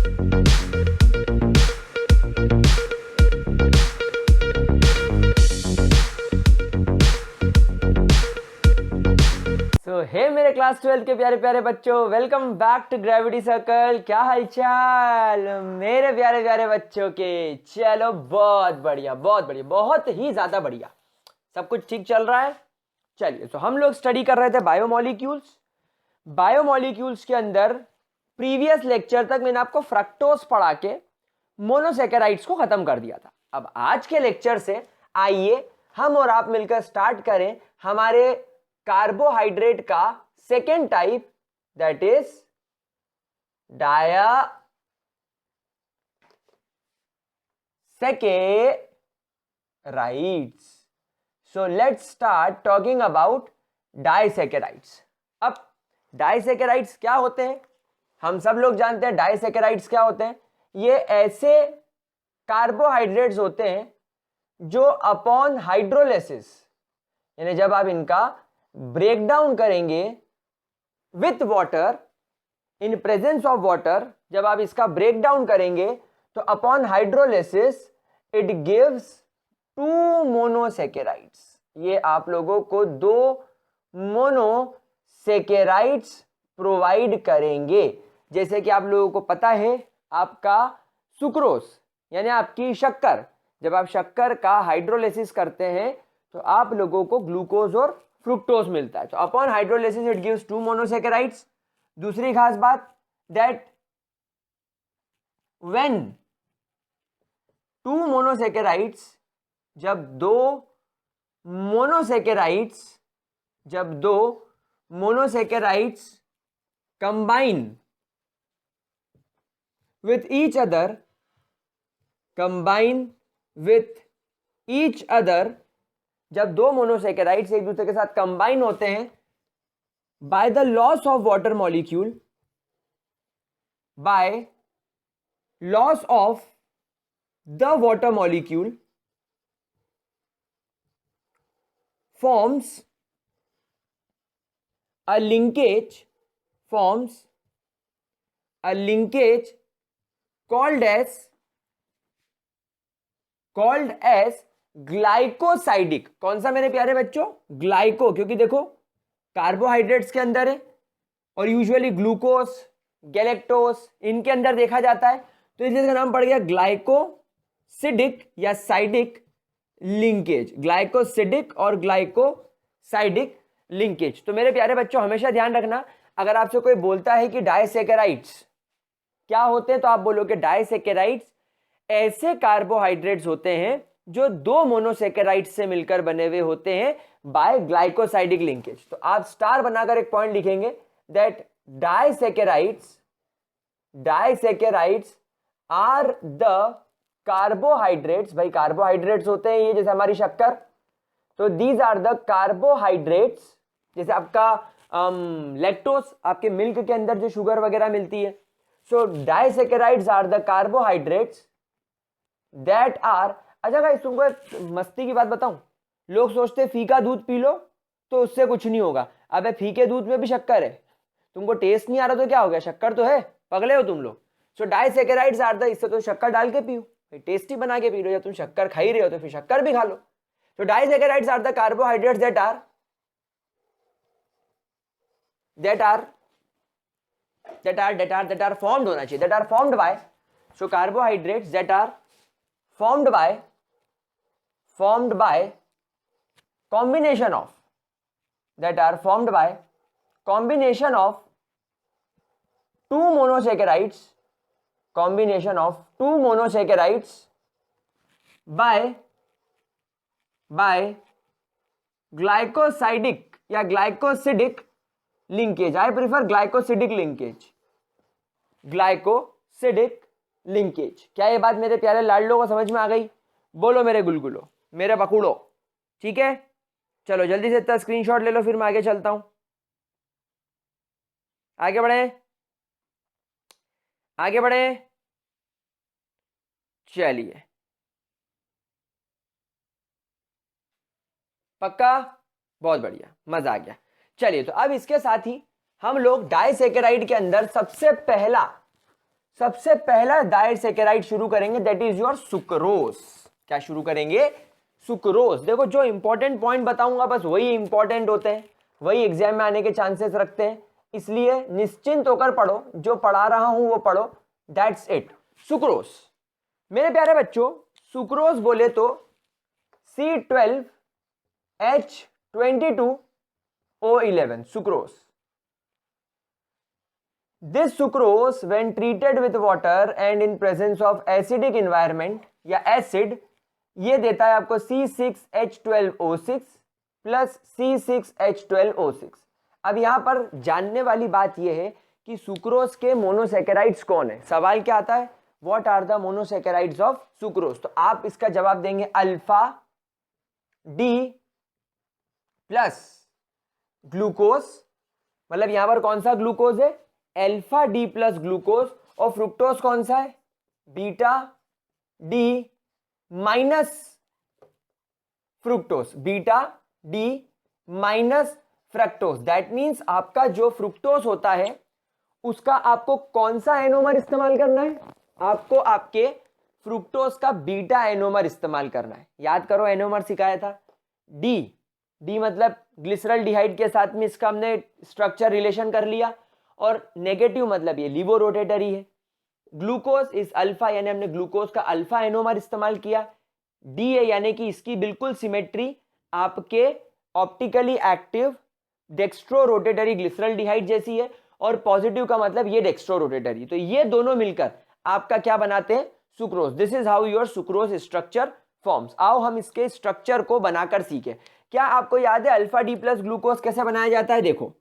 हे मेरे क्लास 12 के प्यारे प्यारे बच्चों, welcome back to gravity circle. क्या हालचाल मेरे प्यारे प्यारे बच्चों के। चलो बहुत बढ़िया, बहुत बढ़िया, बहुत ही ज्यादा बढ़िया, सब कुछ ठीक चल रहा है। चलिए, तो हम लोग स्टडी कर रहे थे बायोमोलिक्यूल्स। बायोमोलिक्यूल्स के अंदर प्रीवियस लेक्चर तक मैंने आपको फ्रक्टोज पढ़ा के मोनोसेकेराइड्स को खत्म कर दिया था। अब आज के लेक्चर से आइए हम और आप मिलकर स्टार्ट करें हमारे कार्बोहाइड्रेट का second type, that is disaccharides. So let's start talking about disaccharides. अब डायसैकेराइड्स क्या होते हैं? हम सब लोग जानते हैं डायसैकेराइड्स क्या होते हैं। ये ऐसे कार्बोहाइड्रेट्स होते हैं जो अपॉन हाइड्रोलिसिस, यानी जब आप इनका ब्रेक डाउन करेंगे with water, in presence of water, जब आप इसका ब्रेक डाउन करेंगे तो upon hydrolysis it gives 2 monosaccharides. ये आप लोगों को 2 मोनोसेकेराइड्स प्रोवाइड करेंगे। जैसे कि आप लोगों को पता है, आपका सुक्रोज यानी आपकी शक्कर, जब आप शक्कर का हाइड्रोलिसिस करते हैं तो आप लोगों को ग्लूकोज और फ्रुक्टोज मिलता है। तो upon hydrolysis it gives 2 monosaccharides. दूसरी खास बात, दैट व्हेन 2 मोनोसेकेराइड्स, जब दो monosaccharides combine with each other, जब 2 मोनोसेकेराइड्स एक दूसरे के साथ कंबाइन होते हैं by the loss of water molecule, by loss of the water molecule, forms a linkage called as glycosidic. कौन सा मेरे प्यारे बच्चों? ग्लाइको, क्योंकि देखो कार्बोहाइड्रेट्स के अंदर है और यूजुअली ग्लूकोज, गैलेक्टोज इनके अंदर देखा जाता है, तो इसलिए इसका नाम पड़ गया ग्लाइकोसिडिक या साइडिक लिंकेज। ग्लाइकोसिडिक और ग्लाइकोसाइडिक लिंकेज। तो मेरे प्यारे बच्चों हमेशा ध्यान रखना, अगर आपसे कोई बोलता है कि डायसैकेराइड्स क्या होते हैं, तो आप बोलोगे डायसैकेराइड्स ऐसे कार्बोहाइड्रेट्स होते हैं जो 2 मोनोसेकेराइड्स से मिलकर बने हुए होते हैं बाय ग्लाइकोसाइडिक लिंकेज। तो आप स्टार बनाकर एक पॉइंट लिखेंगे, दैट डायसैकेराइड्स आर द कार्बोहाइड्रेट्स। भाई कार्बोहाइड्रेट्स होते हैं ये, जैसे हमारी शक्कर, तो दीज आर द कार्बोहाइड्रेट्स। जैसे आपका लैक्टोज, आपके मिल्क के अंदर जो शुगर वगैरह मिलती है। So disaccharides are the carbohydrates that are. अच्छा गाइस, तुमको एक मस्ती की बात बताऊं, लोग सोचते हैं फीका दूध पी लो तो उससे कुछ नहीं होगा। अबे फीके दूध में भी शक्कर है, तुमको टेस्ट नहीं आ रहा तो क्या हो गया, शक्कर तो है, पगले हो तुम लोग। सो डायसैकेराइड्स आर द, इससे तो शक्कर डाल के पियो, टेस्टी बना के पी लो। जब तुम शक्कर खा ही रहे हो तो फिर शक्कर भी खा लो। तो disaccharides are the carbohydrates that are formed होना चाहिए, that are formed by, so carbohydrates that are formed by combination of 2 monosaccharides by glycosidic या glycosidic linkage. I prefer glycosidic linkage. क्या ये बात मेरे प्यारे लाडलों को समझ में आ गई? बोलो मेरे गुलगुलो, मेरे बकुड़ो, ठीक है। चलो जल्दी से इतना स्क्रीनशॉट ले लो, फिर मैं आगे चलता हूं। आगे बढ़े। चलिए, पक्का? बहुत बढ़िया, मजा आ गया। चलिए, तो अब इसके साथ ही हम लोग डायसैकेराइड के अंदर सबसे सबसे पहला डायसैकेराइड शुरू करेंगे, दैट इज योर सुक्रोज। क्या शुरू करेंगे? सुक्रोज। देखो जो इंपॉर्टेंट पॉइंट बताऊंगा बस वही इंपॉर्टेंट होते हैं, वही एग्जाम में आने के चांसेस रखते हैं, इसलिए निश्चिंत होकर पढ़ो, जो पढ़ा रहा हूं वो पढ़ो, दैट्स इट। सुक्रोज मेरे प्यारे बच्चों, सुक्रोज बोले तो C12H22O11 sucrose. This sucrose when treated with water and in presence of acidic environment या acid, ये देता है आपको C6H12O6 प्लस C6H12O6। अब यहां पर जानने वाली बात यह है कि सुक्रोज के मोनोसैकेराइड्स कौन है। सवाल क्या आता है? What are the monosaccharides of sucrose. तो आप इसका जवाब देंगे अल्फा डी प्लस ग्लूकोज, मतलब यहां पर कौन सा ग्लूकोज है? Alpha D plus glucose. और फ्रुक्टोज कौन सा है? Beta D minus fructose, beta D minus fructose. That means आपका जो फ्रुक्टोज होता है उसका आपको कौन सा एनोमर इस्तेमाल करना है? आपको आपके फ्रुक्टोज का बीटा एनोमर इस्तेमाल करना है। याद करो एनोमर सिखाया था, डी, डी मतलब ग्लिसरल्डिहाइड के साथ में इसका हमने स्ट्रक्चर रिलेशन कर लिया, और नेगेटिव मतलब ये लिवो रोटेटरी है। ग्लूकोज इस अल्फा, यानी हमने ग्लूकोज का अल्फा एनोमर इस्तेमाल किया। डी है यानी कि इसकी बिल्कुल सिमेट्री आपके optically active dextro rotatory glyceraldehyde जैसी है, और पॉजिटिव का मतलब ये डेक्स्ट्रो रोटेटरी। तो ये दोनों मिलकर आपका क्या बनाते हैं? Sucrose. This is how your sucrose structure forms. आओ हम इसके स्ट्रक्चर को बनाकर सीखें। क्या आपको याद है अल्फा डी प्लस ग्लूकोज कैसे बनाया जाता है? देखो,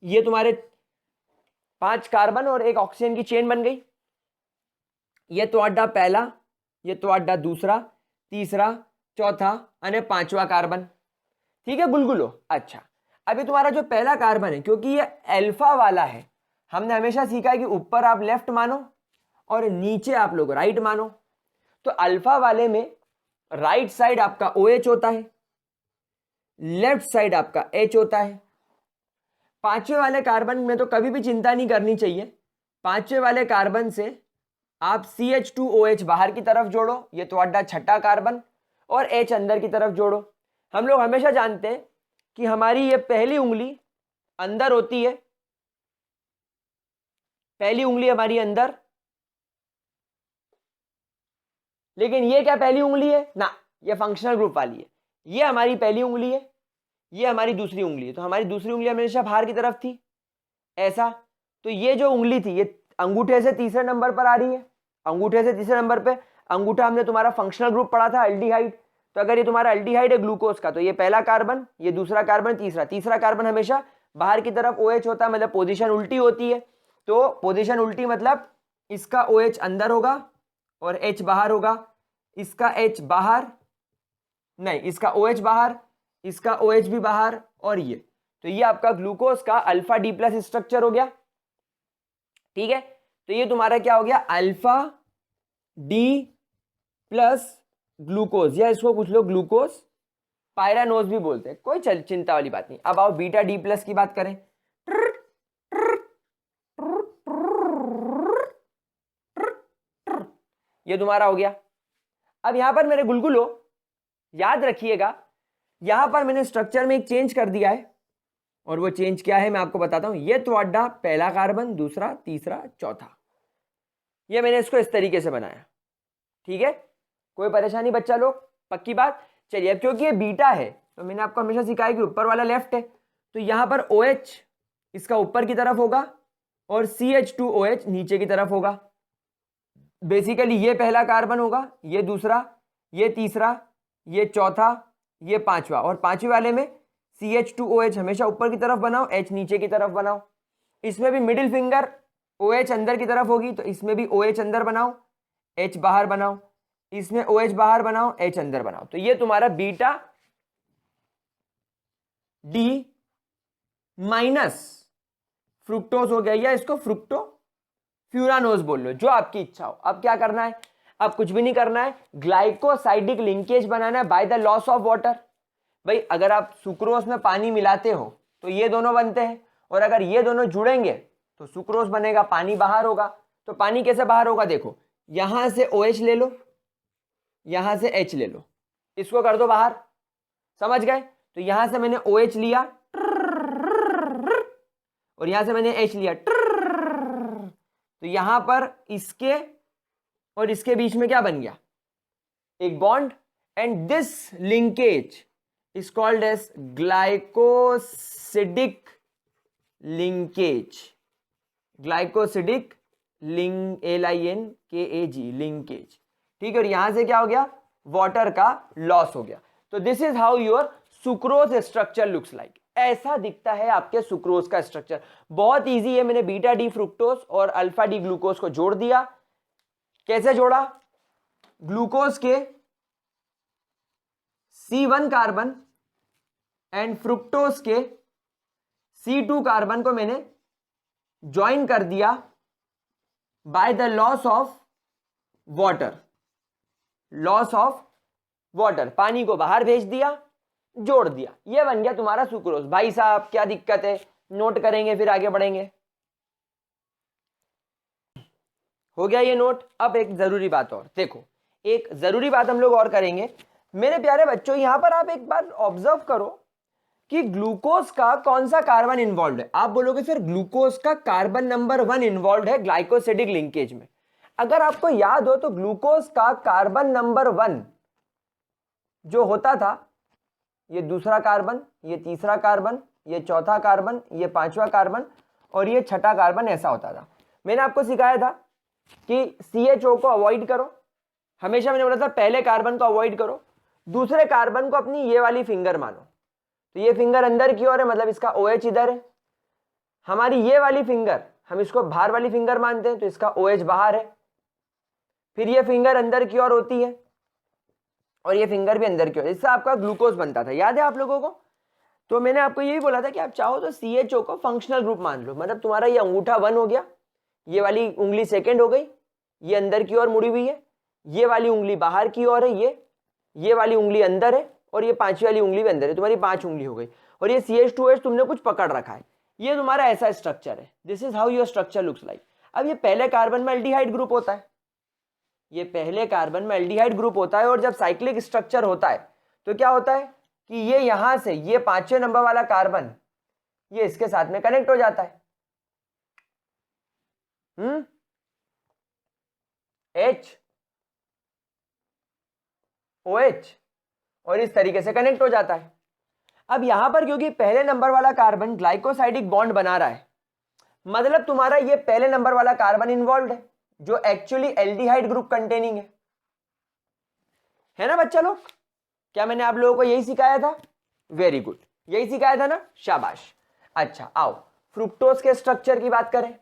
ये तुम्हारे 5 कार्बन और एक ऑक्सीजन की चेन बन गई। ये तुम्हारा पहला, ये तुम्हारा दूसरा, तीसरा, चौथा और 5वां कार्बन। ठीक है बुलबुलो? अच्छा, अभी तुम्हारा जो पहला कार्बन है, क्योंकि ये अल्फा वाला है, हमने हमेशा सीखा है कि ऊपर आप लेफ्ट मानो और नीचे आप लोग राइट मानो। तो अल्फा वाले में राइट साइड आपका OH होता है, लेफ्ट साइड आपका H होता है। 5वें वाले कार्बन में तो कभी भी चिंता नहीं करनी चाहिए। 5वें वाले कार्बन से आप CH2OH बाहर की तरफ जोड़ो, ये तुम्हारा छठा कार्बन, और H अंदर की तरफ जोड़ो। हम लोग हमेशा जानते हैं कि हमारी ये पहली उंगली अंदर होती है, पहली उंगली हमारी अंदर, लेकिन ये क्या पहली उंगली है ना, ये फंक्शनल ग्रुप वाली है। ये हमारी पहली उंगली है, ये हमारी दूसरी उंगली है। तो हमारी दूसरी उंगली हमेशा बाहर की तरफ थी, ऐसा। तो ये जो उंगली थी ये अंगूठे से तीसरे नंबर पर आ रही है, अंगूठे से तीसरे नंबर पे। अंगूठा हमने तुम्हारा फंक्शनल ग्रुप पढ़ा था अल्डिहाइड। तो अगर ये तुम्हारा अल्डिहाइड है ग्लूकोज का, तो ये पहला कार्बन, ये दूसरा कार्बन, तीसरा कार्बन हमेशा बाहर की तरफ OH होता है, मतलब पोजीशन उल्टी होती है। तो पोजीशन उल्टी मतलब इसका OH अंदर होगा और H बाहर होगा, इसका H बाहर नहीं, इसका OH बाहर, इसका OH भी बाहर, और ये। तो ये आपका ग्लूकोज का अल्फा डी प्लस स्ट्रक्चर हो गया। ठीक है, तो ये तुम्हारा क्या हो गया? अल्फा डी प्लस ग्लूकोज, या इसको कुछ लोग ग्लूकोज पायरानोज भी बोलते हैं, कोई चिंता वाली बात नहीं। अब आओ बीटा डी प्लस की बात करें। ये तुम्हारा हो गया। अब यहां पर मेरे गुलगुलो याद रखिएगा, यहां पर मैंने स्ट्रक्चर में एक चेंज कर दिया है, और वो चेंज क्या है मैं आपको बताता हूं। ये तुम्हारा पहला कार्बन, दूसरा, तीसरा, चौथा, ये मैंने इसको इस तरीके से बनाया। ठीक है, कोई परेशानी बच्चा लोग? पक्की बात? चलिए, अब क्योंकि ये बीटा है तो मैंने आपको हमेशा सिखाया कि ऊपर वाला लेफ्ट है, तो यहां पर OH इसका ऊपर की तरफ होगा और CH2OH नीचे की तरफ होगा। बेसिकली ये पहला कार्बन होगा, ये दूसरा, ये तीसरा, ये चौथा, ये 5वां, और 5वें वाले में CH2OH हमेशा ऊपर की तरफ बनाओ, H नीचे की तरफ बनाओ। इसमें भी मिडिल फिंगर OH अंदर की तरफ होगी, तो इसमें भी OH अंदर बनाओ, H बाहर बनाओ, इसमें OH बाहर बनाओ, H अंदर बनाओ। तो ये तुम्हारा बीटा डी माइनस फ्रुक्टोज हो गया, या इसको फ्रुक्टो फ्यूरानोज बोल लो, जो आपकी इच्छा हो। अब क्या करना है? अब कुछ भी नहीं करना है, ग्लाइकोसाइडिक लिंकेज बनाना है by the loss of water. भाई अगर आप सुक्रोज में पानी मिलाते हो तो ये दोनों बनते हैं, और अगर ये दोनों जुड़ेंगे तो सुक्रोज बनेगा, पानी बाहर होगा। तो पानी कैसे बाहर होगा, देखो यहां से OH ले लो, यहां से H ले लो, इसको कर दो बाहर, समझ गए। तो यहां से मैंने OH लिया और यहां से मैंने H लिया, तो यहां पर इसके और इसके बीच में क्या बन गया, एक bond, and this linkage is called as glycosidic linkage, glycosidic LINKAG linkage, ठीक है। और यहां से क्या हो गया, वाटर का लॉस हो गया। तो this is how your sucrose structure looks like, ऐसा दिखता है आपके सुक्रोज का स्ट्रक्चर। बहुत इजी है, मैंने बीटा डी फ्रुक्टोज और अल्फा डी ग्लूकोज को जोड़ दिया। कैसे जोड़ा, ग्लूकोज के C1 कार्बन एंड फ्रुक्टोज के C2 कार्बन को मैंने ज्वाइन कर दिया by the loss of water, loss of water, पानी को बाहर भेज दिया, जोड़ दिया, ये बन गया तुम्हारा सुक्रोज। भाई साहब क्या दिक्कत है, नोट करेंगे फिर आगे बढ़ेंगे। हो गया ये नोट। अब एक जरूरी बात और देखो, एक जरूरी बात हम लोग और करेंगे मेरे प्यारे बच्चों। यहां पर आप एक बार ऑब्जर्व करो कि ग्लूकोज का कौन सा कार्बन इन्वॉल्व है। आप बोलोगे सर ग्लूकोज का कार्बन नंबर 1 इन्वॉल्व है ग्लाइकोसिडिक लिंकेज में। अगर आपको याद हो तो ग्लूकोज का कार्बन नंबर 1 जो होता था, ये दूसरा कार्बन, ये तीसरा कार्बन, ये चौथा कार्बन, ये पांचवा कार्बन और ये छठा कार्बन, ऐसा होता था। मैंने आपको सिखाया था कि CHO को अवॉइड करो, हमेशा मैंने बोला था पहले कार्बन को अवॉइड करो, दूसरे कार्बन को अपनी ये वाली फिंगर मानो। तो ये फिंगर अंदर की ओर है, मतलब इसका OH इधर है। हमारी ये वाली फिंगर हम इसको बाहर वाली फिंगर मानते हैं, तो इसका OH बाहर है। फिर ये फिंगर अंदर की ओर होती है और ये फिंगर भी अंदर की ओर, इससे आपका ग्लूकोज बनता था, याद है आप लोगों को। तो मैंने आपको ये भी बोला था कि आप चाहो तो CHO को फंक्शनल ग्रुप मान लो, मतलब तुम्हारा ये अंगूठा 1 हो गया, ये वाली उंगली सेकेंड हो गई, ये अंदर की ओर मुड़ी हुई है, ये वाली उंगली बाहर की ओर है, ये वाली उंगली अंदर है और ये पांचवी वाली उंगली भी अंदर है, तुम्हारी 5 उंगली हो गई। और ये CH2OH तुमने कुछ पकड़ रखा है, ये तुम्हारा ऐसा स्ट्रक्चर है। This is how your structure looks like. अब ये पहले कार्बन में एल्डिहाइड ग्रुप होता है, ये पहले कार्बन में एल्डिहाइड ग्रुप होता है, और जब साइक्लिक स्ट्रक्चर होता है तो क्या होता है कि ये यहां से ये 5वें नंबर वाला कार्बन ये इसके साथ में कनेक्ट हो जाता है, HOH, और इस तरीके से कनेक्ट हो जाता है। अब यहां पर क्योंकि पहले नंबर वाला कार्बन ग्लाइकोसाइडिक बॉन्ड बना रहा है, मतलब तुम्हारा ये पहले नंबर वाला कार्बन इन्वॉल्व है जो एक्चुअली एल्डिहाइड ग्रुप कंटेनिंग है ना बच्चा लोग। क्या मैंने आप लोगों को यही सिखाया था? वेरी गुड, यही सिखाया था ना, शाबाश। अच्छा आओ फ्रुक्टोज के स्ट्रक्चर की बात करें।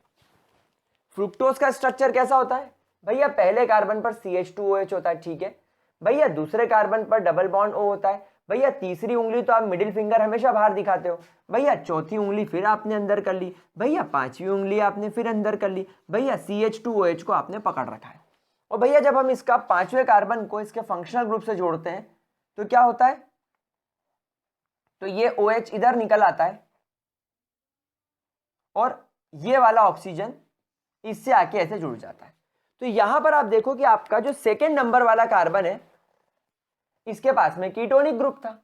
फ्रुक्टोज का स्ट्रक्चर कैसा होता है भैया, पहले कार्बन पर CH2OH होता है, ठीक है भैया, दूसरे कार्बन पर डबल बॉन्ड O होता है भैया, तीसरी उंगली तो आप मिडिल फिंगर हमेशा बाहर दिखाते हो भैया, चौथी उंगली फिर आपने अंदर कर ली भैया, पांचवी उंगली आपने फिर अंदर कर ली भैया, CH2OH को आपने पकड़ रखा है। और भैया जब हम इसका 5वें कार्बन को इसके फंक्शनल ग्रुप से जोड़ते हैं तो क्या होता है, तो ये OH इधर निकल आता है और ये वाला ऑक्सीजन इससे आके ऐसे जुड़ जाता है। तो यहां पर आप देखो कि आपका जो सेकेंड नंबर वाला कार्बन है इसके पास में कीटोनिक ग्रुप था,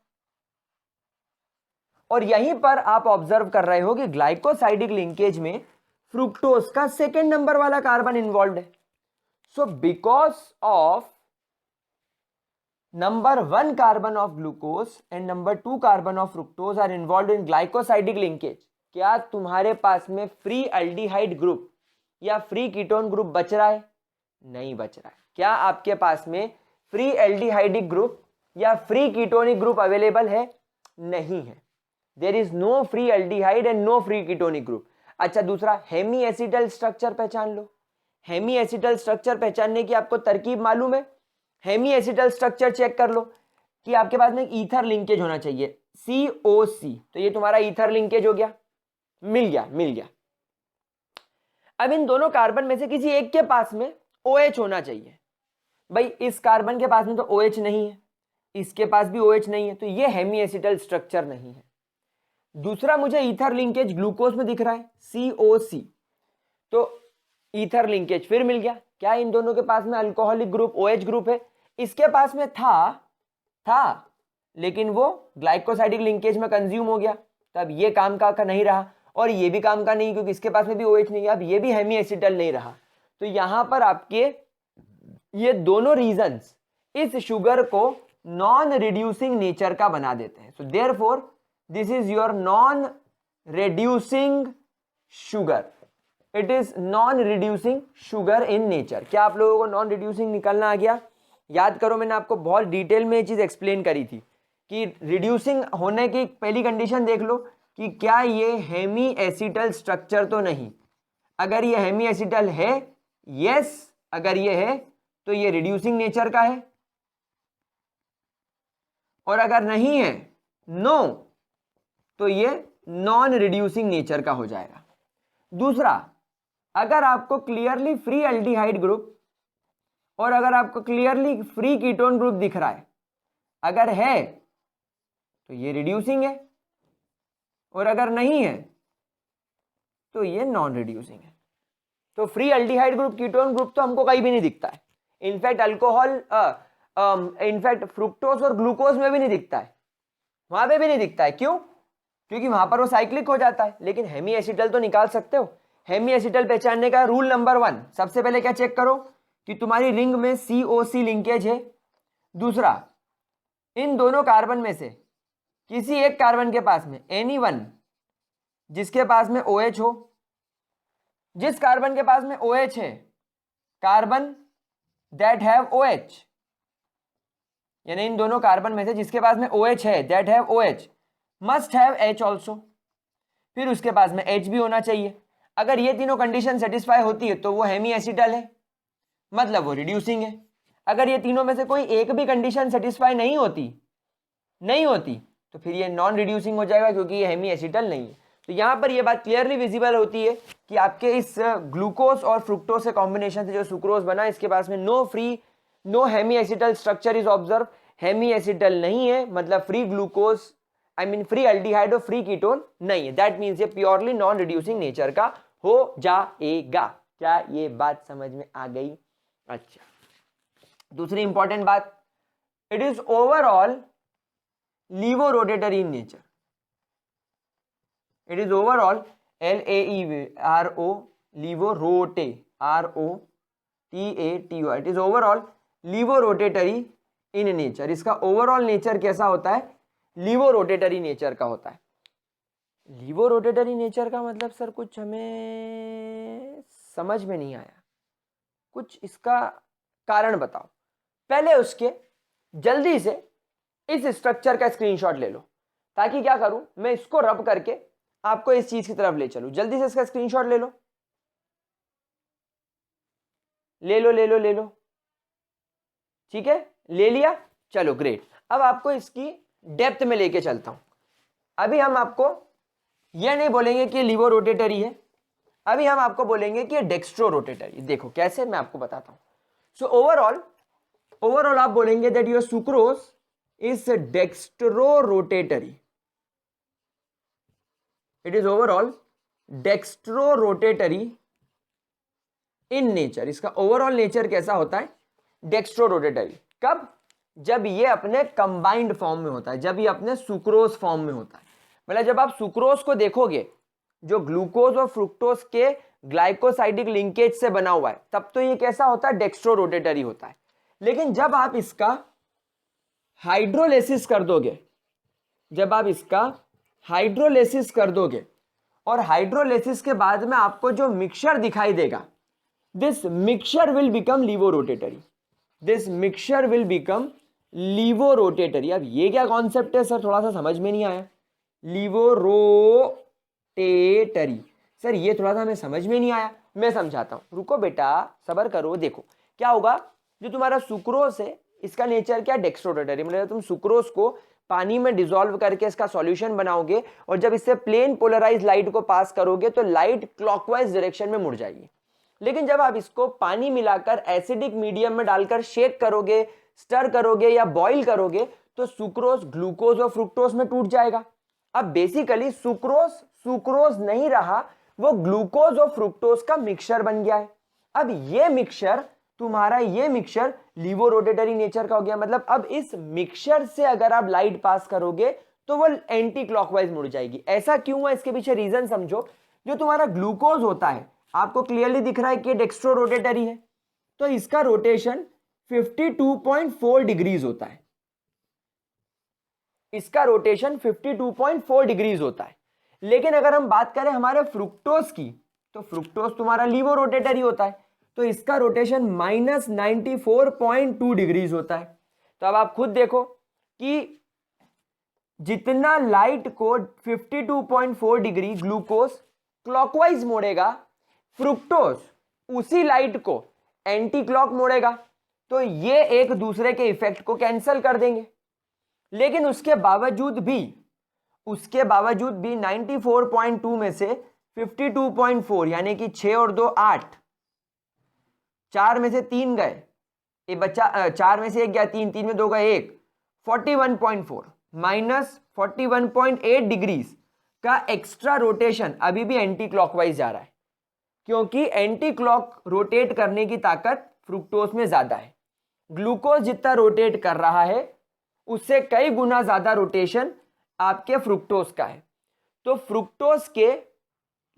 और यहीं पर आप ऑब्जर्व कर रहे हो कि ग्लाइकोसाइडिक लिंकेज में फ्रुक्टोज का सेकेंड नंबर वाला कार्बन इन्वॉल्व है। So because of number 1 carbon of glucose and number 2 carbon of fructose are involve in glycosidic linkage, क्या तुम्हारे पास में फ्री एल्डिहाइड ग्रुप या फ्री कीटोन ग्रुप बच रहा है? नहीं बच रहा है। क्या आपके पास में फ्री एल्डिहाइडिक ग्रुप या फ्री कीटोनिक ग्रुप अवेलेबल है? नहीं है। There is no free aldehyde and no free ketonic group. अच्छा दूसरा, हेमी एसिटल स्ट्रक्चर पहचान लो। हेमी एसिटल स्ट्रक्चर पहचानने की आपको तरकीब मालूम है? हेमी एसिटल स्ट्रक्चर चेक कर लो कि आपके पास में ईथर लिंकेज होना चाहिए, COC, तो ये तुम्हारा ईथर लिंकेज हो गया, मिल गया। अब इन दोनों कार्बन में से किसी एक के पास में OH होना चाहिए। भाई इस कार्बन के पास में तो OH नहीं है, इसके पास भी OH नहीं है, तो ये हेमी एसिटल स्ट्रक्चर नहीं है। दूसरा मुझे ईथर लिंकेज ग्लूकोज में दिख रहा है COC, तो ईथर लिंकेज फिर मिल गया। क्या इन दोनों के पास में अल्कोहलिक ग्रुप OH ग्रुप है? इसके पास में था लेकिन वो ग्लाइकोसाइडिक लिंकेज में कंज्यूम हो गया, तो अब ये काम का नहीं रहा और ये भी काम का नहीं, क्योंकि इसके पास में भी OH नहीं है, अब ये भी हेमी एसिटल नहीं रहा। तो यहां पर आपके ये दोनों रीजंस इस शुगर को नॉन रिड्यूसिंग नेचर का बना देते हैं। So therefore this is your non reducing sugar, it is non reducing sugar in nature. क्या आप लोगों को नॉन रिड्यूसिंग निकलना आ गया? याद करो, मैंने आपको बहुत डिटेल में ये चीज एक्सप्लेन करी थी कि रिड्यूसिंग होने की पहली कंडीशन देख लो कि क्या ये हेमी एसिटल स्ट्रक्चर तो नहीं। अगर ये हेमी एसिटल है, यस, अगर ये है तो ये रिड्यूसिंग नेचर का है, और अगर नहीं है, नो, तो ये नॉन रिड्यूसिंग नेचर का हो जाएगा। दूसरा, अगर आपको क्लियरली फ्री एल्डिहाइड ग्रुप और अगर आपको क्लियरली फ्री कीटोन ग्रुप दिख रहा है, अगर है तो ये रिड्यूसिंग है, और अगर नहीं है तो ये नॉन रिड्यूसिंग है। तो free aldehyde group, ketone group तो हमको कहीं भी नहीं दिखता है। इनफैक्ट अल्कोहल, इनफैक्ट फ्रुक्टोज और ग्लूकोज में भी नहीं दिखता है, वहां पे भी नहीं दिखता है। क्यों? क्योंकि वहां पर वो साइक्लिक हो जाता है। लेकिन हेमी एसिटल तो निकाल सकते हो। हेमी एसिटल पहचानने का रूल नंबर 1, सबसे पहले क्या चेक करो कि तुम्हारी रिंग में COC लिंकेज है। दूसरा, इन दोनों कार्बन में से किसी एक कार्बन के पास में anyone जिसके पास में OH हो, जिस कार्बन के पास में OH है, कार्बन दैट हैव OH, यानी इन दोनों कार्बन में से जिसके पास में OH है, that have OH must have H also, फिर उसके पास में H भी होना चाहिए। अगर ये तीनों कंडीशन सेटिस्फाई होती है तो वो हेमी एसिटल है, मतलब वो रिड्यूसिंग है। अगर ये तीनों में से कोई एक भी कंडीशन सेटिस्फाई नहीं होती तो फिर ये नॉन रिड्यूसिंग हो जाएगा, क्योंकि ये हेमी एसिटल नहीं है। तो यहां पर ये बात क्लियरली विजिबल होती है कि आपके इस ग्लूकोज और फ्रुक्टोज के कॉम्बिनेशन से जो सुक्रोज बना, इसके पास में no hemi acetal structure is observe. Hemi acetal नहीं है, मतलब free glucose, I mean free aldehyde और फ्री कीटोन नहीं है। दैट मीन्स ये प्योरली नॉन रिड्यूसिंग नेचर का हो जाएगा। क्या ये बात समझ में आ गई? अच्छा, दूसरी इंपॉर्टेंट बात, it is overall laevorotatory in nature. It is overall LAEVRO laevorota ROTATO, it is overall laevorotatory in nature. इसका ओवरऑल नेचर कैसा होता है? लीवोरोटेटरी नेचर का होता है। लीवोरोटेटरी नेचर का मतलब सर कुछ हमें समझ में नहीं आया, कुछ इसका कारण बताओ। पहले उसके जल्दी से इस स्ट्रक्चर का स्क्रीनशॉट ले लो, ताकि क्या करूं मैं, इसको रब करके आपको इस चीज की तरफ ले चलूं। जल्दी से इसका स्क्रीनशॉट ले लो, ले लो। ठीक है, ले लिया, चलो ग्रेट। अब आपको इसकी डेप्थ में लेके चलता हूं। अभी हम आपको यह नहीं बोलेंगे कि लीवो रोटेटरी है, अभी हम आपको बोलेंगे कि डेक्स्ट्रो रोटेटरी। देखो कैसे, मैं आपको बताता हूं। सो ओवरऑल आप बोलेंगे that your sucrose is dextro rotatory. It is overall dextro rotatory in nature. इसका ओवरऑल नेचर कैसा होता है? Dextro rotatory. कब? जब ये अपने कंबाइंड फॉर्म में होता है, जब ये अपने सुक्रोज फॉर्म में होता है। मतलब जब आप सुक्रोज को देखोगे जो ग्लूकोज और फ्रुक्टोज के ग्लाइकोसाइडिक लिंकेज से बना हुआ है, तब तो ये कैसा होता है? डेक्स्ट्रो रोटेटरी होता है। लेकिन जब आप इसका हाइड्रोलिसिस कर दोगे, जब आप इसका हाइड्रोलिसिस कर दोगे और हाइड्रोलिसिस के बाद में आपको जो मिक्सचर दिखाई देगा, this mixture will become laevorotatory. This mixture will become laevorotatory. अब ये क्या कॉन्सेप्ट है सर, थोड़ा सा समझ में नहीं आया। लीवोरोटेटरी सर, ये थोड़ा सा हमें समझ में नहीं आया, मैं समझाता हूं, रुको बेटा, सब्र करो। देखो क्या होगा, जो तुम्हारा सुक्रोज है इसका नेचर क्या? डेक्स्ट्रोरोटेटरी। मतलब तुम सुक्रोज को पानी में डिसॉल्व करके इसका सॉल्यूशन बनाओगे और जब इससे प्लेन पोलराइज लाइट को पास करोगे तो लाइट क्लॉकवाइज डायरेक्शन में मुड़ जाएगी। लेकिन जब आप इसको पानी मिलाकर एसिडिक मीडियम में डालकर शेक करोगे, स्टर करोगे या बॉईल करोगे, तो सुक्रोज ग्लूकोज और फ्रुक्टोज में टूट जाएगा। अब बेसिकली सुक्रोज नहीं रहा, वो ग्लूकोज और फ्रुक्टोज का मिक्सचर बन गया है। अब ये मिक्सचर तुम्हारा लीवो रोटेटरी नेचर का हो गया। मतलब अब इस मिक्सचर से अगर आप लाइट पास करोगे तो वो एंटी क्लॉकवाइज मुड़ जाएगी। ऐसा क्यों है, इसके पीछे रीजन समझो। जो तुम्हारा ग्लूकोज होता है, आपको क्लियरली दिख रहा है कि डेक्स्ट्रो रोटेटरी है, तो इसका रोटेशन 52.4 डिग्रीज होता है। इसका रोटेशन 52.4 डिग्रीज होता है। लेकिन अगर हम बात करें हमारे फ्रुक्टोज की, तो फ्रुक्टोज तुम्हारा लीवो रोटेटरी होता है, तो इसका रोटेशन -94.2 डिग्रीज होता है। तो अब आप खुद देखो कि जितना लाइट को 52.4 डिग्री ग्लूकोज क्लॉकवाइज मोड़ेगा, फ्रुक्टोज उसी लाइट को एंटी क्लॉक मोड़ेगा। तो ये एक दूसरे के इफेक्ट को कैंसिल कर देंगे। लेकिन उसके बावजूद भी 94.2 में से 52.4 यानी कि 6 और 2 8, 4 में से 3 गए, ये बच्चा 4 में से 1 गया, 3 में 2 गए 1, 41.4 -41.8 डिग्रीज का एक्स्ट्रा रोटेशन अभी भी एंटी क्लॉकवाइज जा रहा है, क्योंकि एंटी क्लॉक रोटेट करने की ताकत फ्रुक्टोज में ज्यादा है। ग्लूकोज जितना रोटेट कर रहा है उससे कई गुना ज्यादा रोटेशन आपके फ्रुक्टोज का है। तो फ्रुक्टोज के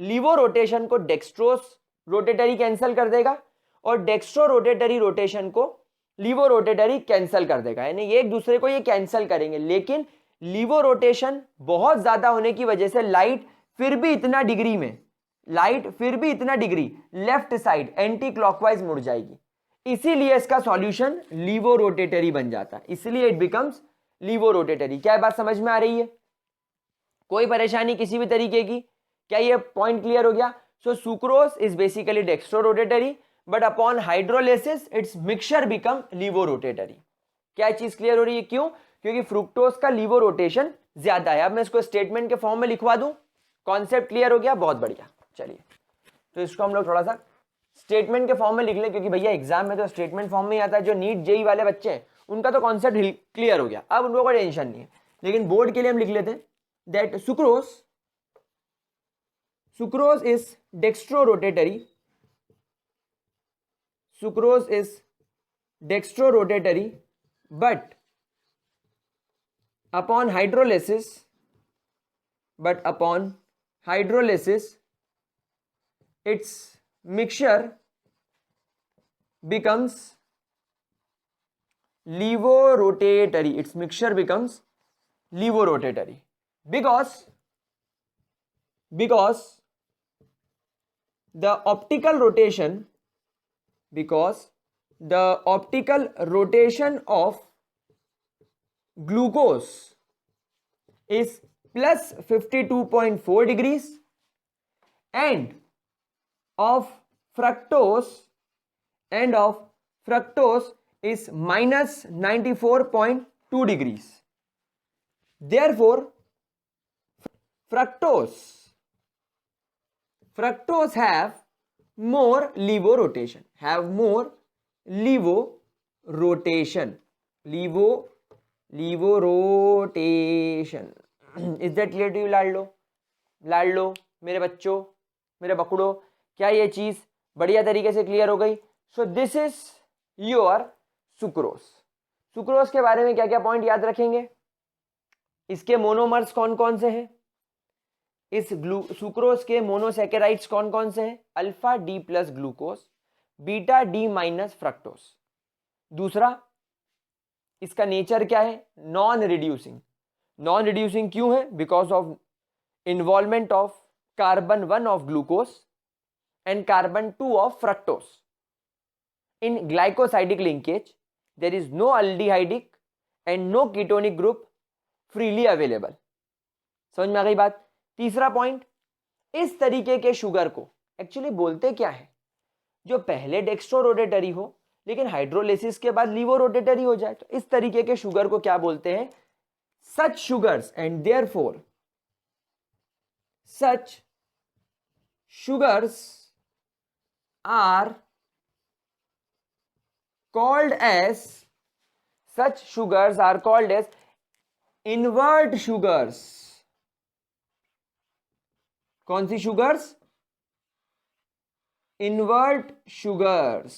लीवो रोटेशन को डेक्स्ट्रोस रोटेटरी कैंसिल कर देगा और डेक्स्ट्रो रोटेटरी रोटेशन को लीवो रोटेटरी कैंसिल कर देगा, यानी ये एक दूसरे को ये कैंसिल करेंगे। लेकिन लीवो रोटेशन बहुत ज्यादा होने की वजह से लाइट फिर भी इतना degree left side anti clockwise मुड़ जाएगी। इसीलिए इसका सॉल्यूशन लीवो रोटेटरी बन जाता है, इसलिए इट बिकम्स लीवो रोटेटरी। क्या बात समझ में आ रही है? कोई परेशानी किसी भी तरीके की? क्या ये पॉइंट क्लियर हो गया? So sucrose is basically dextrorotatory, but upon hydrolysis its mixture become laevorotatory. क्या चीज क्लियर हो रही है? क्यों? क्योंकि फ्रुक्टोज का लीवो रोटेशन ज्यादा है। अब मैं इसको स्टेटमेंट के फॉर्म में लिखवा दूं। कॉन्सेप्ट क्लियर हो गया? बहुत बढ़िया। चलिए, तो इसको हम लोग थोड़ा सा स्टेटमेंट के फॉर्म में लिख लें, क्योंकि भैया एग्जाम में तो स्टेटमेंट फॉर्म में ही आता है। जो नीट जेई वाले बच्चे हैं उनका तो कॉन्सेप्ट क्लियर हो गया, अब उनको कोई टेंशन नहीं है। लेकिन बोर्ड के लिए हम लिख लेते हैं that sucrose is dextro rotatory, but upon hydrolysis its mixture becomes levorotatory. Because the optical rotation of glucose is plus 52.4 degrees and of fructose is minus 94.2 degrees. Therefore, fructose have more levo rotation. Levo rotation. Is that clear to you, लाडलो, मेरे बच्चों, मेरे बकड़ो? क्या ये चीज बढ़िया तरीके से क्लियर हो गई? So this is your sucrose के बारे में क्या क्या पॉइंट याद रखेंगे? इसके मोनोमर्स कौन कौन से हैं? इस सुक्रोज के मोनोसैकेराइड्स कौन कौन से हैं? Alpha D plus glucose, beta D minus fructose. दूसरा, इसका नेचर क्या है? नॉन रिड्यूसिंग क्यों है? Because of involvement of carbon 1 of glucose and carbon 2 of fructose. In glycosidic linkage, there is no aldehydic and no ketonic group freely available. समझ में आ गई बात? तीसरा पॉइंट, इस तरीके के शुगर को एक्चुअली बोलते क्या है? जो पहले डेक्स्ट्रो रोटेटरी हो लेकिन हाइड्रोलिसिस के बाद लीवो रोटेटरी हो जाए, तो इस तरीके के शुगर को क्या बोलते हैं? Such sugars, and therefore such sugars are called as invert sugars, कौन सी sugars? Invert sugars,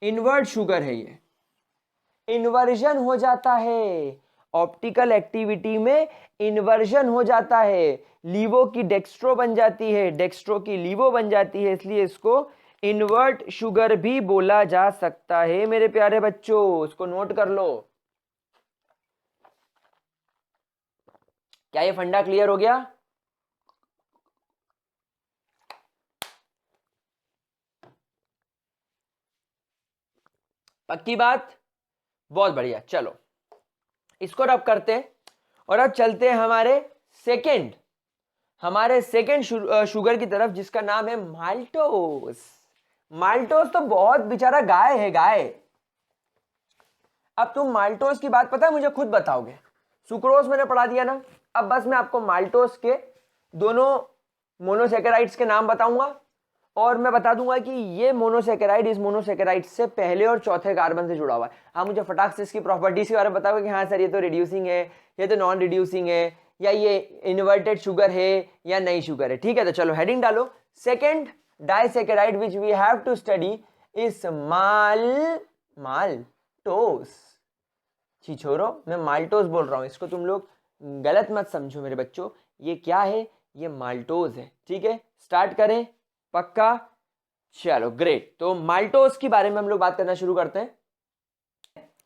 invert sugar है ये, इन्वर्जन हो जाता है ऑप्टिकल एक्टिविटी में, इन्वर्जन हो जाता है, लीवो की डेक्स्ट्रो बन जाती है, डेक्स्ट्रो की लीवो बन जाती है, इसलिए इसको इन्वर्ट शुगर भी बोला जा सकता है मेरे प्यारे बच्चों, इसको नोट कर लो। क्या ये फंडा क्लियर हो गया? पक्की बात? बहुत बढ़िया, चलो इसको रब करते हैं और अब चलते हैं हमारे सेकंड शुगर की तरफ, जिसका नाम है माल्टोस। माल्टोस तो बहुत बेचारा गाय है, गाय। अब तुम माल्टोस की बात पता है मुझे खुद बताओगे, सुक्रोज मैंने पढ़ा दिया ना, अब बस मैं आपको माल्टोस के दोनों मोनोसेकेराइड्स के नाम बताऊंगा और मैं बता दूंगा कि ये मोनोसेकेराइड इस मोनोसेकेराइड से पहले और चौथे कार्बन से जुड़ा हुआ है। आप मुझे फटाक से इसकी प्रॉपर्टीज के बारे में बताओगे कि हाँ सर ये तो रिड्यूसिंग है, ये तो नॉन रिड्यूसिंग है, या ये इन्वर्टेड शुगर है या नई शुगर है। ठीक है, तो चलो हेडिंग डालो। Second disaccharide which we have to study is maltose. छिछोरो, मैं माल्टोस बोल रहा हूं, इसको तुम लोग गलत मत समझो मेरे बच्चों। ये क्या है? ये माल्टोस है। ठीक है, स्टार्ट करें? पक्का? चलो ग्रेट। तो माल्टोस के बारे में हम लोग बात करना शुरू करते हैं।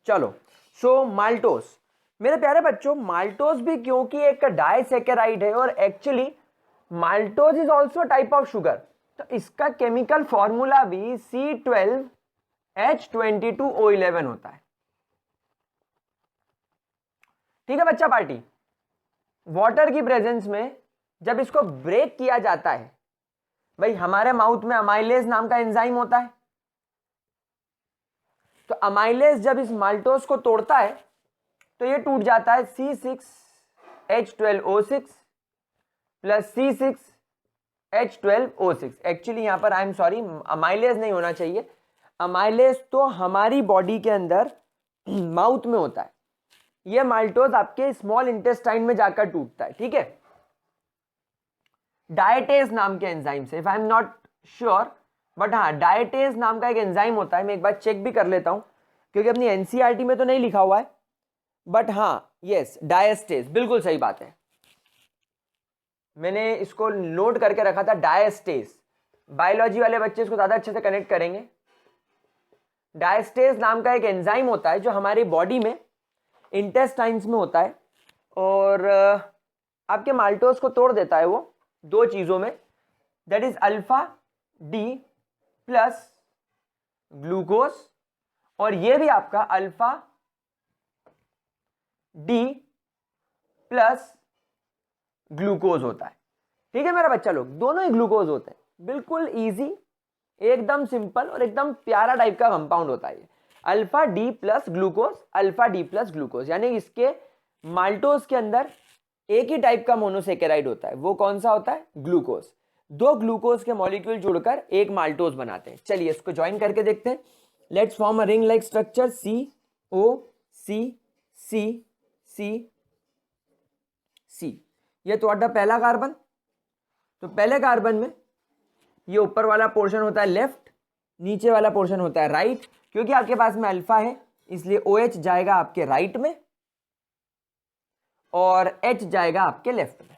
चलो, सो माल्टोस मेरे प्यारे बच्चों, माल्टोस भी क्योंकि एक डाइसेकेराइड है और actually maltose is also type of sugar, तो इसका केमिकल फॉर्मूला भी C12H22O11 होता है। ठीक है बच्चा पार्टी, वाटर की प्रेजेंस में जब इसको ब्रेक किया जाता है, भाई हमारे माउथ में अमाइलेज नाम का एंजाइम होता है, तो अमाइलेज जब इस माल्टोस को तोड़ता है तो ये टूट जाता है C6H12O6 प्लस C6H12O6। एक्चुअली यहां पर आई एम सॉरी, अमाइलेज नहीं होना चाहिए, अमाइलेज तो हमारी बॉडी के अंदर माउथ में होता है, ये माल्टोस आपके स्मॉल इंटेस्टाइन में जाकर टूटता है। ठीक है, डायटेज नाम के एंजाइम से, if I am not sure but हाँ डायटेज नाम का एक एंजाइम होता है, मैं एक बार चेक भी कर लेता हूं क्योंकि अपनी एनसीईआरटी में तो नहीं लिखा हुआ है, बट हाँ यस डायस्टेज, बिल्कुल सही बात है, मैंने इसको नोट करके रखा था डायस्टेज। बायोलॉजी वाले बच्चे इसको ज्यादा अच्छे से कनेक्ट करेंगे। डायस्टेज नाम का एक एंजाइम होता है जो हमारी बॉडी में इंटेस्टाइन्स में होता है और आपके माल्टोस को तोड़ देता है वो दो चीजों में, that is alpha D plus glucose, और ये भी आपका अल्फा डी प्लस ग्लूकोज होता है। ठीक है मेरा बच्चा लोग, दोनों ही ग्लूकोज होते हैं, बिल्कुल इजी, एकदम सिंपल और एकदम प्यारा टाइप का कंपाउंड होता है alpha D plus glucose, alpha D plus glucose, यानी इसके माल्टोस के अंदर एक ही टाइप का मोनोसेकेराइड होता है, वो कौन सा होता है? ग्लूकोज। दो ग्लूकोज के मॉलिक्यूल जुड़कर एक माल्टोस बनाते हैं। चलिए इसको ज्वाइन करके देखते हैं। Let's form a ring like structure C ये तो अड्डा पहला कार्बन, तो पहले कार्बन में ये ऊपर वाला पोर्शन होता है लेफ्ट, नीचे वाला पोर्शन होता है राइट, क्योंकि आपके पास में अल्फा है इसलिए OH जाएगा आपके राइट में और H जाएगा आपके लेफ्ट में।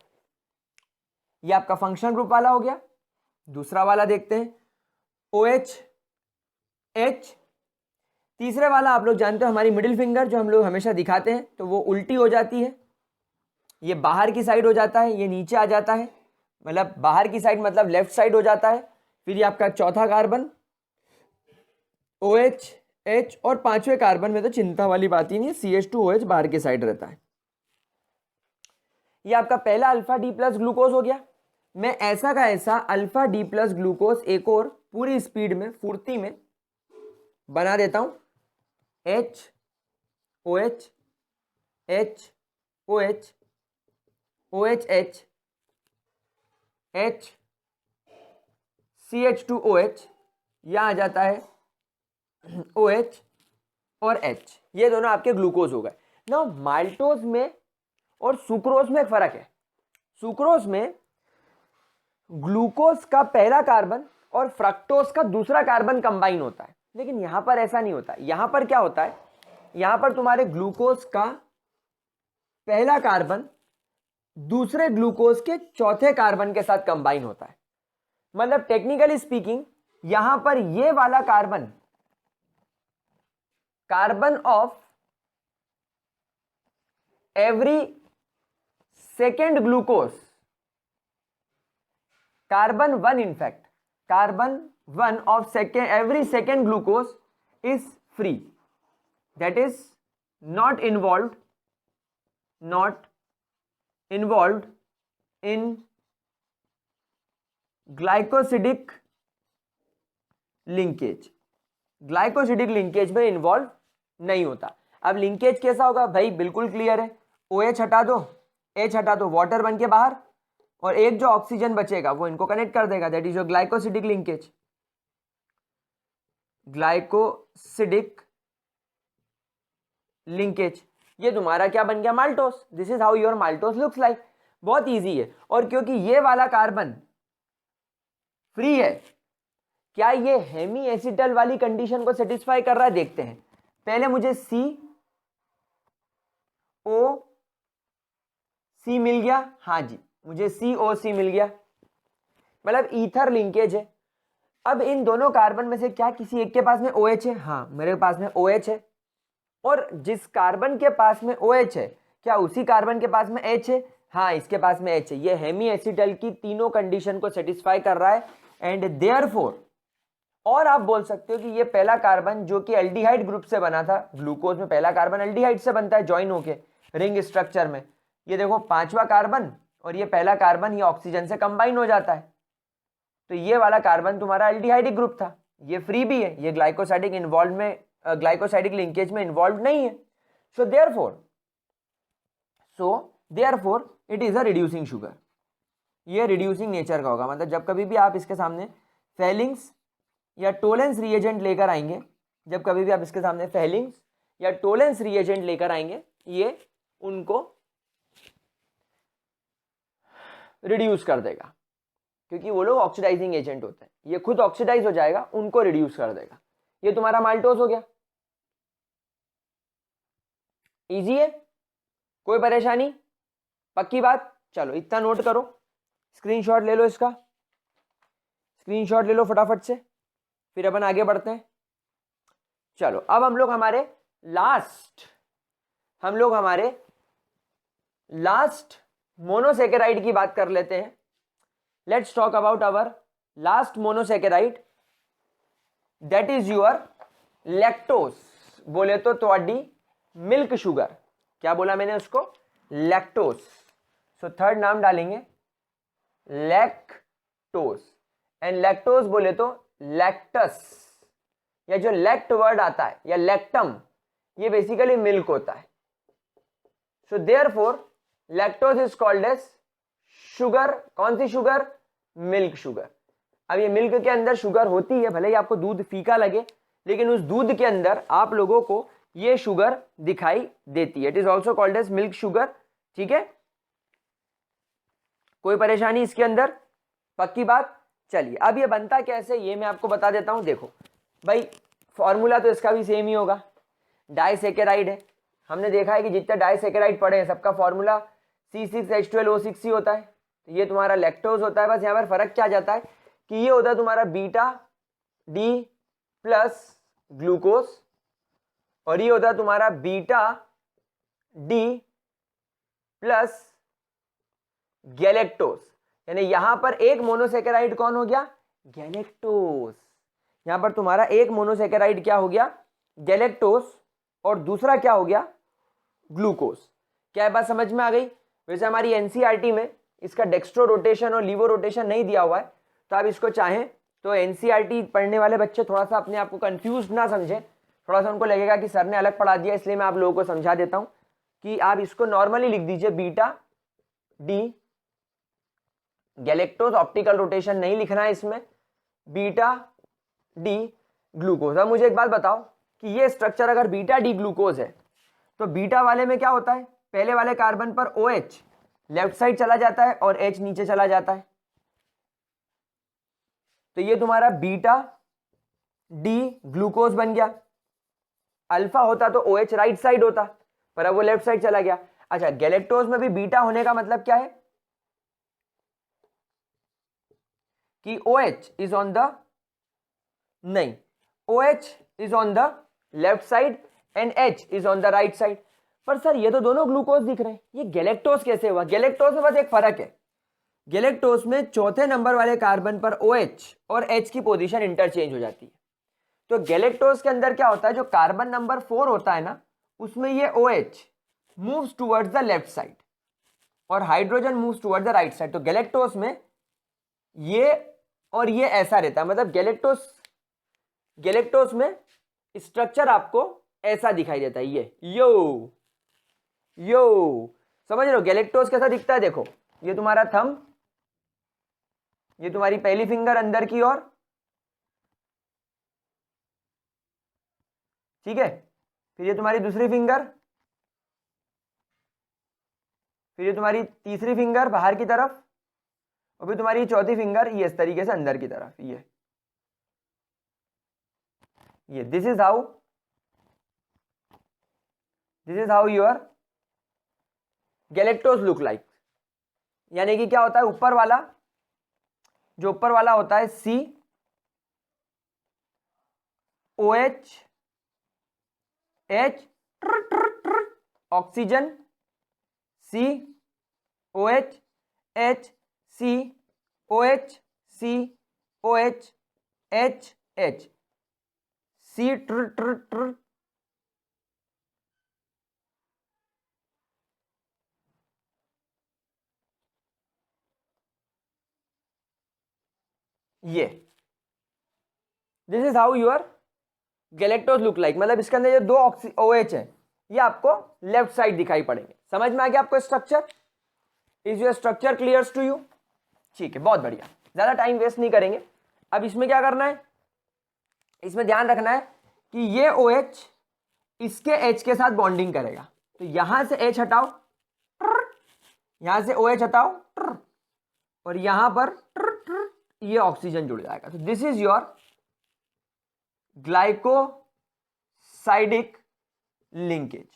ये आपका फंक्शनल ग्रुप वाला हो गया। दूसरा वाला देखते हैं, OH H। तीसरे वाला आप लोग जानते हो हमारी मिडिल फिंगर जो हम लोग हमेशा दिखाते हैं, तो वो उल्टी हो जाती है, ये बाहर की साइड हो जाता है, ये नीचे आ जाता है, मतलब बाहर की साइड मतलब लेफ्ट साइड हो जाता है। फिर ये आपका चौथा कार्बन OH H, और पांचवें कार्बन में तो चिंता वाली बात ही नहीं है, CH2OH बाहर की साइड रहता है। ये आपका पहला अल्फा डी प्लस ग्लूकोज हो गया। मैं ऐसा का ऐसा अल्फा डी प्लस ग्लूकोज एक और पूरी स्पीड में फुर्ती में बना देता हूं, HOH HOH OHH H CH2OH, यहां आ जाता है OH और H, ये दोनों आपके ग्लूकोज हो गए। ना माल्टोज में और सुक्रोज में एक फर्क है। सुक्रोज में ग्लूकोज का पहला कार्बन और फ्रक्टोज का दूसरा कार्बन कंबाइन होता है, लेकिन यहां पर ऐसा नहीं होता। यहां पर क्या होता है, यहां पर तुम्हारे ग्लूकोज का पहला कार्बन दूसरे ग्लूकोज के चौथे कार्बन के साथ कंबाइन होता है। मतलब टेक्निकली स्पीकिंग यहां पर ये वाला carbon, carbon of every second glucose, carbon one, in fact carbon one of every second glucose is free, that is not involved in glycosidic linkage. Glycosidic linkage में इन्वॉल्व नहीं होता। अब लिंकेज कैसा होगा भाई, बिल्कुल क्लियर है। OH हटा दो, H हटा दो, वाटर बन के बाहर, और एक जो ऑक्सीजन बचेगा वो इनको कनेक्ट कर देगा, that is your glycosidic linkage. Glycosidic linkage, ये तुम्हारा क्या बन गया, maltose. This is how your maltose looks like. बहुत इजी है। और क्योंकि ये वाला कार्बन फ्री है, क्या ये हेमी एसिटल वाली कंडीशन को सेटिस्फाई कर रहा है, देखते हैं। पहले मुझे COC मिल गया, हाँ जी मुझे COC मिल गया, मतलब ईथर लिंकेज है। अब इन दोनों कार्बन में से क्या किसी एक के पास में OH है, हाँ मेरे पास में OH है। और जिस कार्बन के पास में OH है, क्या उसी कार्बन के पास में H है, हाँ इसके पास में H है। ये हेमी एसिटल की तीनों कंडीशन को सेटिस्फाई कर रहा है, एंड देयरफॉर, और आप बोल सकते हो कि ये पहला कार्बन जो कि एल्डिहाइड ग्रुप से बना था, ग्लूकोज में पहला कार्बन एल्डिहाइड से बनता है ज्वाइन होके रिंग स्ट्रक्चर में। ये देखो पांचवा कार्बन और ये पहला कार्बन ये ऑक्सीजन से कंबाइन हो जाता है, तो ये वाला कार्बन तुम्हारा एल्डिहाइडिक ग्रुप था, ये फ्री भी है, ये ग्लाइकोसाइडिक इन्वॉल्व में ग्लाइकोसाइडिक लिंकेज में इन्वॉल्व नहीं है। So therefore it is a reducing sugar. ये रिड्यूसिंग नेचर का होगा, मतलब जब कभी भी आप इसके सामने फेलिंग्स या टोलेंस रिएजेंट लेकर आएंगे, जब कभी भी आप इसके सामने फेलिंग्स या टोलेंस रिएजेंट लेकर आएंगे, ये उनको रिड्यूस कर देगा, क्योंकि वो लोग ऑक्सीडाइजिंग एजेंट होते हैं। ये खुद ऑक्सीडाइज हो जाएगा, उनको रिड्यूस कर देगा। ये तुम्हारा माल्टोज हो गया। इजी है, कोई परेशानी, पक्की बात। चलो इतना नोट करो, स्क्रीनशॉट ले लो, इसका स्क्रीनशॉट ले लो फटाफट से, फिर अपन आगे बढ़ते हैं। चलो अब हम लोग हमारे लास्ट मोनोसेकेराइड की बात कर लेते हैं। Let's talk about our last monosaccharide, that is your lactose. बोले तो थोड़ी मिल्क शुगर, क्या बोला मैंने उसको, लैक्टोज। सो थर्ड नाम डालेंगे लैक्टोज, एंड लैक्टोज बोले तो लैक्टस, या जो लैक्ट वर्ड आता है या लैक्टम, ये बेसिकली मिल्क होता है। So therefore lactose is called as sugar. कौन सी शुगर, मिल्क शुगर। अब ये मिल्क के अंदर शुगर होती है, भले ही आपको दूध फीका लगे, लेकिन उस दूध के अंदर आप लोगों को ये शुगर दिखाई देती है। It is also called as milk sugar. ठीक है, कोई परेशानी इसके अंदर, पक्की बात। चलिए अब ये बनता कैसे ये मैं आपको बता देता हूं। देखो भाई, फॉर्मूला तो इसका भी सेम ही होगा, डाइसेकेराइड है। हमने देखा है कि जितने डाइसेकेराइड पड़े हैं सबका फॉर्मूला C6H12O6 ही होता है। तो ये तुम्हारा लैक्टोज होता है। बस यहाँ पर फर्क क्या जाता है कि ये होता है तुम्हारा बीटा डी प्लस ग्लूकोज, और ये होता है तुम्हारा बीटा डी प्लस गैलेक्टोज। यानी यहां पर एक मोनोसेकेराइड कौन हो गया, गैलेक्टोज। यहां पर तुम्हारा एक मोनोसेकेराइड क्या हो गया, गैलेक्टोज, और दूसरा क्या हो गया, ग्लूकोज। क्या ये बात समझ में आ गई। वैसे हमारी एनसीईआरटी में इसका डेक्स्ट्रो रोटेशन और लीवो रोटेशन नहीं दिया हुआ है, तो आप इसको चाहें तो एनसीईआरटी पढ़ने वाले बच्चे थोड़ा सा अपने आप को कंफ्यूज ना समझें, थोड़ा सा उनको लगेगा कि सर ने अलग पढ़ा दिया, इसलिए मैं आप लोगों को समझा देता हूं कि आप इसको नॉर्मली लिख दीजिए beta D galactose, optical rotation नहीं लिखना है इसमें, बीटा डी ग्लूकोज। अब मुझे एक बात बताओ कि ये स्ट्रक्चर अगर बीटा डी ग्लूकोज है तो बीटा वाले में क्या होता है, पहले वाले कार्बन पर OH लेफ्ट साइड चला जाता है और H नीचे चला जाता है। तो ये तुम्हारा बीटा डी ग्लूकोज बन गया। अल्फा होता तो OH राइट साइड होता, पर अब वो लेफ्ट साइड चला गया। अच्छा, गैलेक्टोज में भी बीटा होने का मतलब क्या है कि OH इज ऑन द, नहीं, OH is on the left side and H is on the right side. पर सर ये तो दोनों ग्लूकोज दिख रहे हैं, ये गैलेक्टोज कैसे हुआ? गैलेक्टोज में बस एक फर्क है, गैलेक्टोज में चौथे नंबर वाले कार्बन पर OH और H की पोजीशन इंटरचेंज हो जाती है। तो गैलेक्टोज के अंदर क्या होता है, जो कार्बन नंबर 4 होता है ना, उसमें ये OH moves towards the left side और hydrogen moves towards the right side. तो गैलेक्टोज में ये और ये ऐसा रहता है, मतलब गैलेक्टोज में स्ट्रक्चर आपको ऐसा दिखाई देता है, ये यो समझ रहे हो? गैलेक्टोज कैसा दिखता है, देखो ये तुम्हारा थंब, ये तुम्हारी पहली फिंगर अंदर की ओर, ठीक है, फिर ये तुम्हारी दूसरी फिंगर, फिर ये तुम्हारी तीसरी फिंगर बाहर की तरफ, और फिर तुम्हारी चौथी फिंगर ये इस तरीके से अंदर की तरफ। ये this is how your galactose look like. यानी कि क्या होता है, ऊपर वाला, जो ऊपर वाला होता है COH H oxygen, COH H COH COH H H C ट्र ये this is how your galactose look like. मतलब इसके अंदर ये दो OH है, ये आपको लेफ्ट साइड दिखाई पड़ेंगे। समझ में आ गया आपको structure? Is your structure clears to you? ठीक है, बहुत बढ़िया, ज्यादा टाइम वेस्ट नहीं करेंगे। अब इसमें क्या करना है, इसमें ध्यान रखना है कि ये OH इसके H के साथ बॉन्डिंग करेगा। तो यहां से H हटाओ, यहां से OH हटाओ, और यहां पर ये ऑक्सीजन जुड़ जाएगा। तो this is your glycosidic linkage.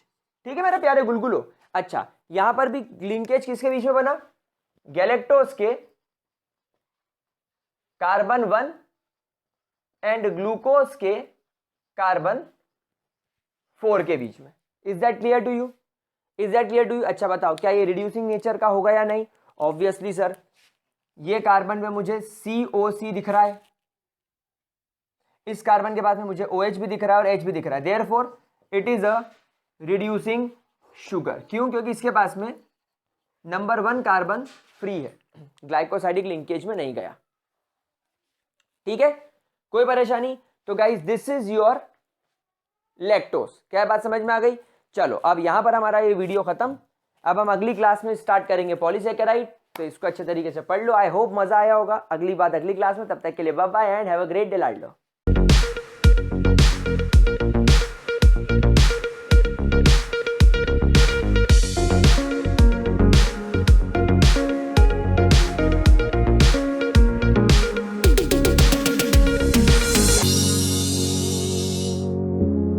ठीक है मेरे प्यारे गुलगुलो। अच्छा, यहां पर भी लिंकेज किसके बीच में बना? गैलेक्टोज के कार्बन 1 एंड ग्लूकोज के कार्बन 4 के बीच में। Is that clear to you? अच्छा बताओ, क्या ये रिड्यूसिंग नेचर का होगा या नहीं? ऑब्वियसली सर, ये कार्बन में मुझे COC दिख रहा है, इस कार्बन के बाद में मुझे OH भी दिख रहा है और H भी दिख रहा है। Therefore it is a reducing sugar. क्यों? क्योंकि इसके पास में नंबर 1 कार्बन फ्री है, ग्लाइकोसाइडिक लिंकेज में नहीं गया। ठीक है, कोई परेशानी? तो guys this is your lactose. क्या बात समझ में आ गई? चलो अब यहां पर हमारा ये वीडियो खत्म। अब हम अगली क्लास में स्टार्ट करेंगे पॉलीसैकेराइड, तो इसको अच्छे तरीके से पढ़ लो। आई होप मजा आया होगा। अगली बात अगली क्लास में, तब तक के लिए bye bye and have a great day लाडलो।